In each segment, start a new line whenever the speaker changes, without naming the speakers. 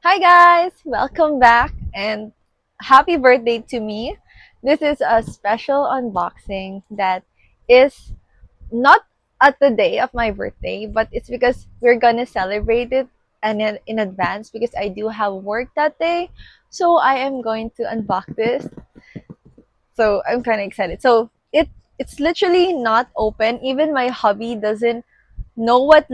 Hi guys, welcome back and happy birthday to me. This is a special unboxing that is not at the day of my birthday, but it's because we're gonna celebrate it and in advance because I do have work that day. So I am going to unbox this. So I'm kind of excited. So it's literally not open. Even my hubby doesn't know what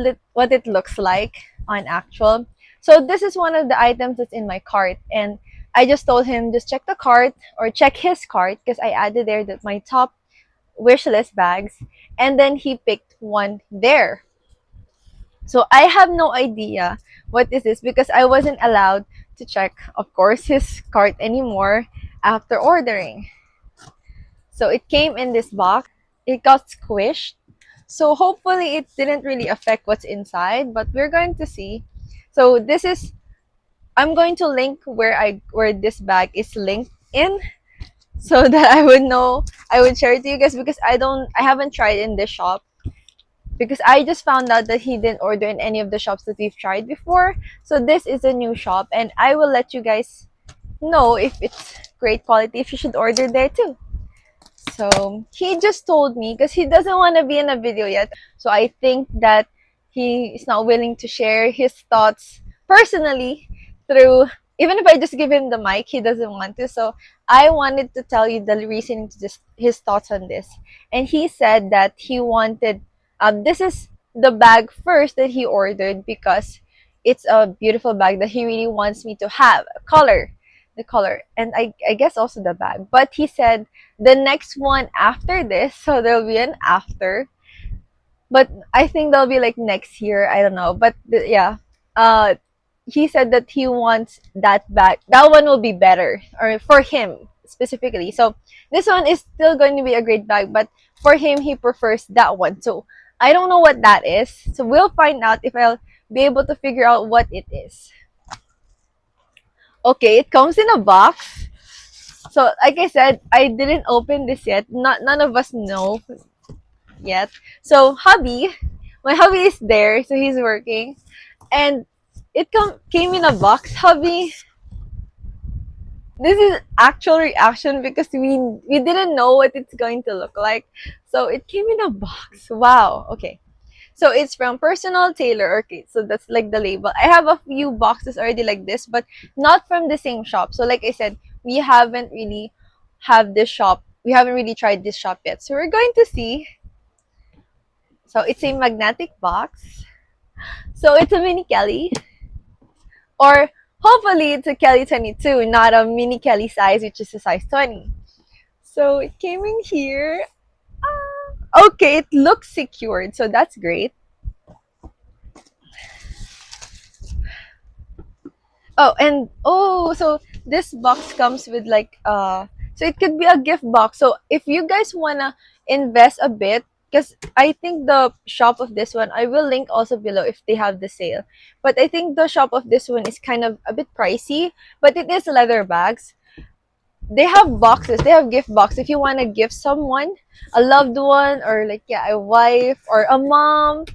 it looks like on actual. So this is one of the items that's in my cart, and I just told him just check the cart or check his cart because I added there that my top wish list bags, and then he picked one there. So I have no idea what is this because I wasn't allowed to check, of course, his cart anymore after ordering. So it came in this box. It got squished. So hopefully it didn't really affect what's inside, but we're going to see. So this is I'm going to link where this bag is linked in so that I would know I would share it to you guys because I haven't tried in this shop because I just found out that he didn't order in any of the shops that we've tried before. So this is a new shop and I will let you guys know if it's great quality if you should order there too. So he just told me because he doesn't want to be in a video yet. So I think that he is not willing to share his thoughts personally through, even if I just give him the mic, he doesn't want to. So I wanted to tell you the reasoning to just his thoughts on this. And he said that he wanted, this is the bag first that he ordered because it's a beautiful bag that he really wants me to have, the color, and I guess also the bag. But he said the next one after this, so there'll be an after, but I think they'll be like next year. I don't know, but yeah, uh, he said that he wants that bag. That one will be better, or for him specifically. So this one is still going to be a great bag, but for him, he prefers that one. So I don't know what that is. So we'll find out if I'll be able to figure out what it is. Okay, it comes in a box. So, like I said, I didn't open this yet. Not none of us know yet. So, my hubby is there, so he's working, and it came in a box. Hubby, this is actual reaction because we didn't know what it's going to look like. So it came in a box. Wow. Okay. So it's from Personal Tailor. Okay, so that's like the label. I have a few boxes already like this, but not from the same shop. So like I said, we haven't really have this shop. We haven't really tried this shop yet. So we're going to see. So it's a magnetic box. So it's a mini Kelly, or hopefully it's a Kelly 22, not a mini Kelly size, which is a size 20. So it came in here. Okay, it looks secured, so that's great. So this box comes with like so it could be a gift box. So if you guys wanna invest a bit, because I think the shop of this one, I will link also below if they have the sale. But I think the shop of this one is kind of a bit pricey, but it is leather bags. They have boxes, they have gift box. If you wanna give someone, a loved one, or like yeah, a wife or a mom,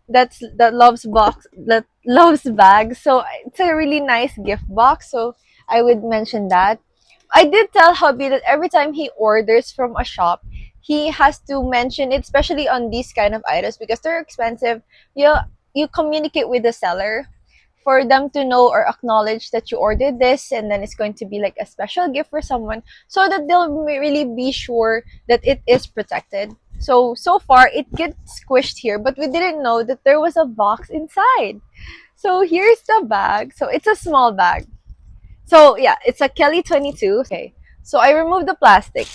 that loves bags. So it's a really nice gift box. So I would mention that. I did tell hubby that every time he orders from a shop, he has to mention it, especially on these kind of items because they're expensive. You communicate with the seller for them to know or acknowledge that you ordered this, and then it's going to be like a special gift for someone so that they'll really be sure that it is protected. So far it gets squished here, but we didn't know that there was a box inside. So here's the bag. So it's a small bag. So yeah, it's a Kelly 22. Okay. So I removed the plastic.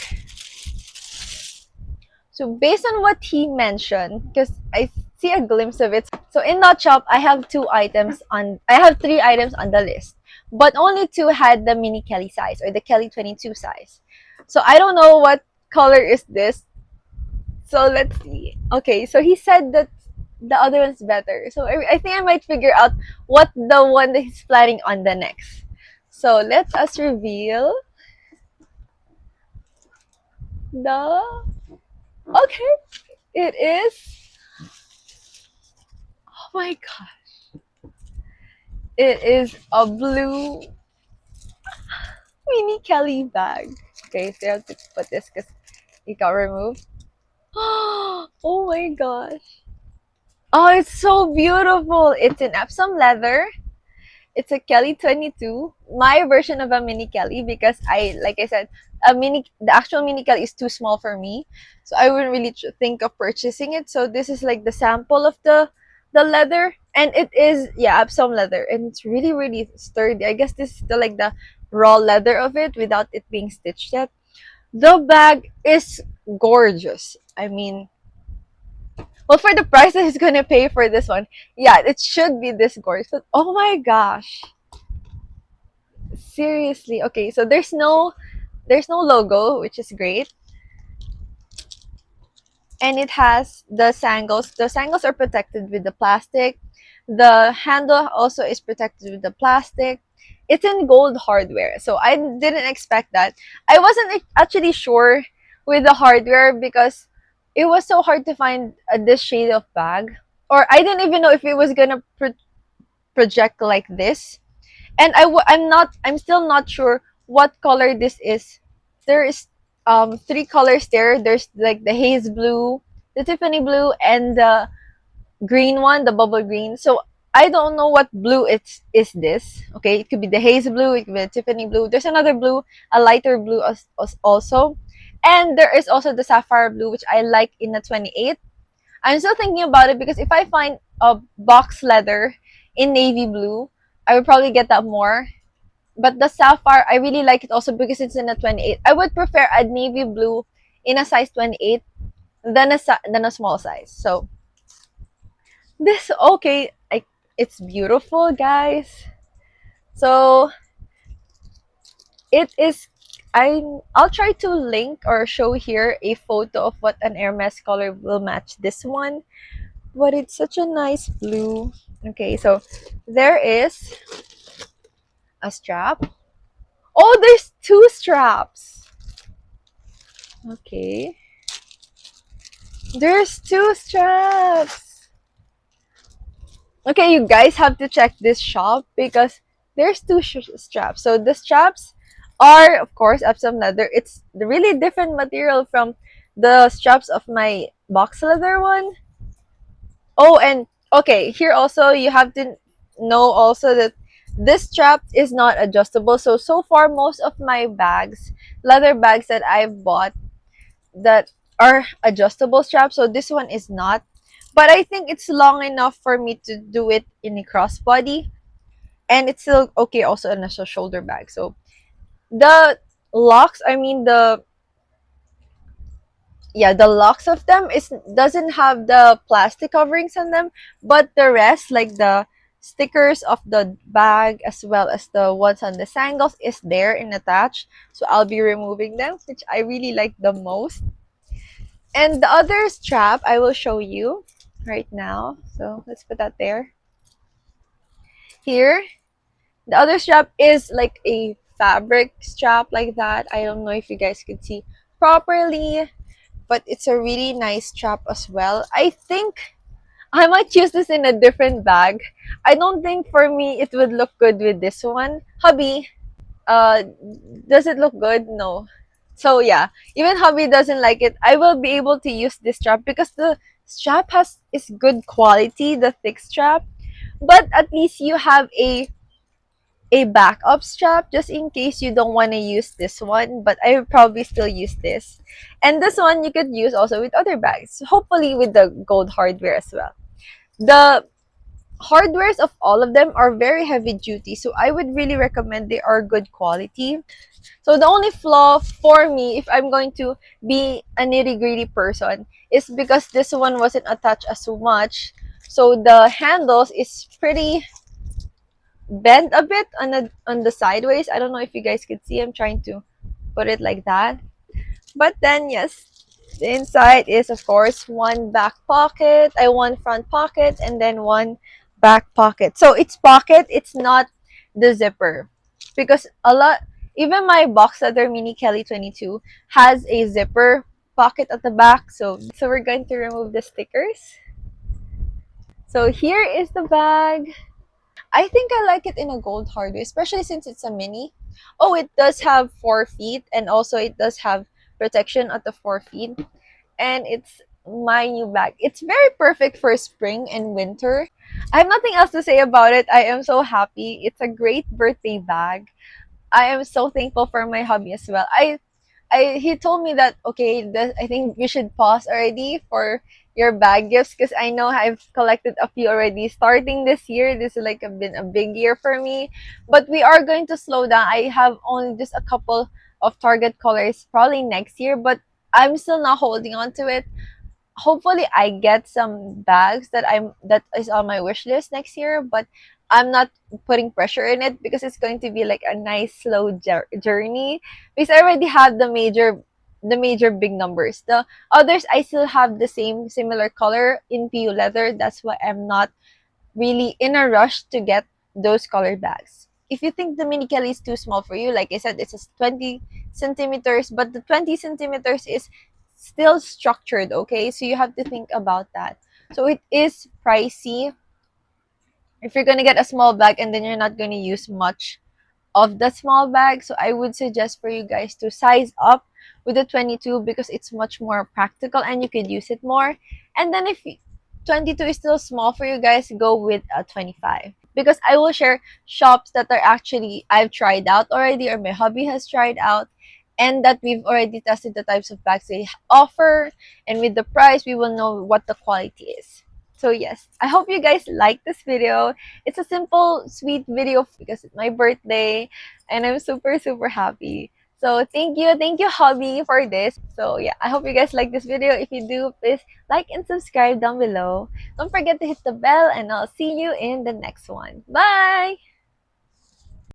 So based on what he mentioned, because I see a glimpse of it. So in that shop, I have three items on the list, but only two had the mini Kelly size or the Kelly 22 size. So I don't know what color is this. So let's see. Okay, so he said that the other one's better. So I think I might figure out what the one that he's planning on the next. So let us reveal the. Okay, it is. Oh my god. It is a blue mini Kelly bag. Okay, so you have to put this because it got removed. Oh my gosh. Oh, it's so beautiful. It's in Epsom leather. It's a Kelly 22, my version of a mini Kelly because like I said, the actual mini Kelly is too small for me, so I wouldn't really think of purchasing it. So this is like the sample of the leather, and it is yeah Epsom leather, and it's really really sturdy. I guess this is the raw leather of it without it being stitched yet. The bag is gorgeous. I mean, well, for the price that he's gonna pay for this one, yeah, it should be this gorgeous. But oh my gosh, seriously. Okay, so there's no logo, which is great. And it has the sangles. The sangles are protected with the plastic. The handle also is protected with the plastic. It's in gold hardware. So I didn't expect that. I wasn't actually sure with the hardware because it was so hard to find this shade of bag. Or I didn't even know if it was gonna project like this. And I'm still not sure what color this is. There is three colors there. There's like the haze blue, the Tiffany blue, and the green one, the bubble green. So I don't know what blue is this. Okay, it could be the haze blue, it could be the Tiffany blue. There's another blue, a lighter blue also. And there is also the sapphire blue, which I like in the 28. I'm still thinking about it because if I find a box leather in navy blue, I would probably get that more. But the sapphire, I really like it also because it's in a 28. I would prefer a navy blue in a size 28 than a small size. So this okay, it's beautiful, guys. So it is. I'll try to link or show here a photo of what an Hermes color will match this one. But it's such a nice blue. Okay, so there is a strap. Oh, there's two straps. Okay. There's two straps. Okay, you guys have to check this shop because there's two straps. So the straps are, of course, Epsom leather. It's the really different material from the straps of my box leather one. Oh, and okay, here also you have to know also that this strap is not adjustable. So far most of my bags, leather bags that I've bought that are adjustable straps. So this one is not. But I think it's long enough for me to do it in a crossbody. And it's still okay also in a shoulder bag. So the locks, I mean the locks of them is doesn't have the plastic coverings on them, but the rest, like the stickers of the bag as well as the ones on the sangles, is there and attached. So I'll be removing them, which I really like the most. And the other strap I will show you right now. So let's put that there. Here, the other strap is like a fabric strap like that. I don't know if you guys could see properly, but it's a really nice strap as well. I think I might use this in a different bag. I don't think for me it would look good with this one. Hubby, uh, does it look good? No. So yeah, even hubby doesn't like it. I will be able to use this strap because the strap is good quality, the thick strap. But at least you have a backup strap just in case you don't want to use this one, but I would probably still use this. And this one you could use also with other bags, hopefully with the gold hardware as well. The hardwares of all of them are very heavy duty, so I would really recommend they are good quality. So the only flaw for me, if I'm going to be a nitty-gritty person, is because this one wasn't attached as much. So the handles is pretty bent a bit on the sideways. I don't know if you guys could see. I'm trying to put it like that. But then yes, the inside is of course one back pocket, one front pocket, and then one back pocket. So it's pocket, it's not the zipper. Because a lot, even my box leather mini Kelly 22 has a zipper pocket at the back. So we're going to remove the stickers. So here is the bag. I think I like it in a gold hardware, especially since it's a mini. Oh, it does have 4 feet, and also it does have protection at the 4 feet. And it's my new bag. It's very perfect for spring and winter. I have nothing else to say about it. I am so happy. It's a great birthday bag. I am so thankful for my hubby as well. He told me that okay, I think we should pause already for your bag gifts because I know I've collected a few already. Starting this year, this is like been a big year for me, but we are going to slow down. I have only just a couple of target colors probably next year, but I'm still not holding on to it. Hopefully I get some bags that is on my wish list next year, but I'm not putting pressure in it because it's going to be like a nice slow journey because I already have the major big numbers. The others I still have the same similar color in PU leather. That's why I'm not really in a rush to get those colored bags. If you think the mini Kelly is too small for you, like I said, it's a 20 centimeters, but the 20 centimeters is still structured, okay? So you have to think about that. So it is pricey if you're gonna get a small bag and then you're not gonna use much of the small bag. So I would suggest for you guys to size up with the 22 because it's much more practical and you could use it more. And then if 22 is still small for you guys, go with a 25 because I will share shops that are actually I've tried out already or my hubby has tried out and that we've already tested the types of bags they offer, and with the price we will know what the quality is. So yes, I hope you guys like this video. It's a simple, sweet video because it's my birthday and I'm super, super happy. So thank you, hubby, for this. So yeah, I hope you guys like this video. If you do, please like and subscribe down below. Don't forget to hit the bell and I'll see you in the next one. Bye!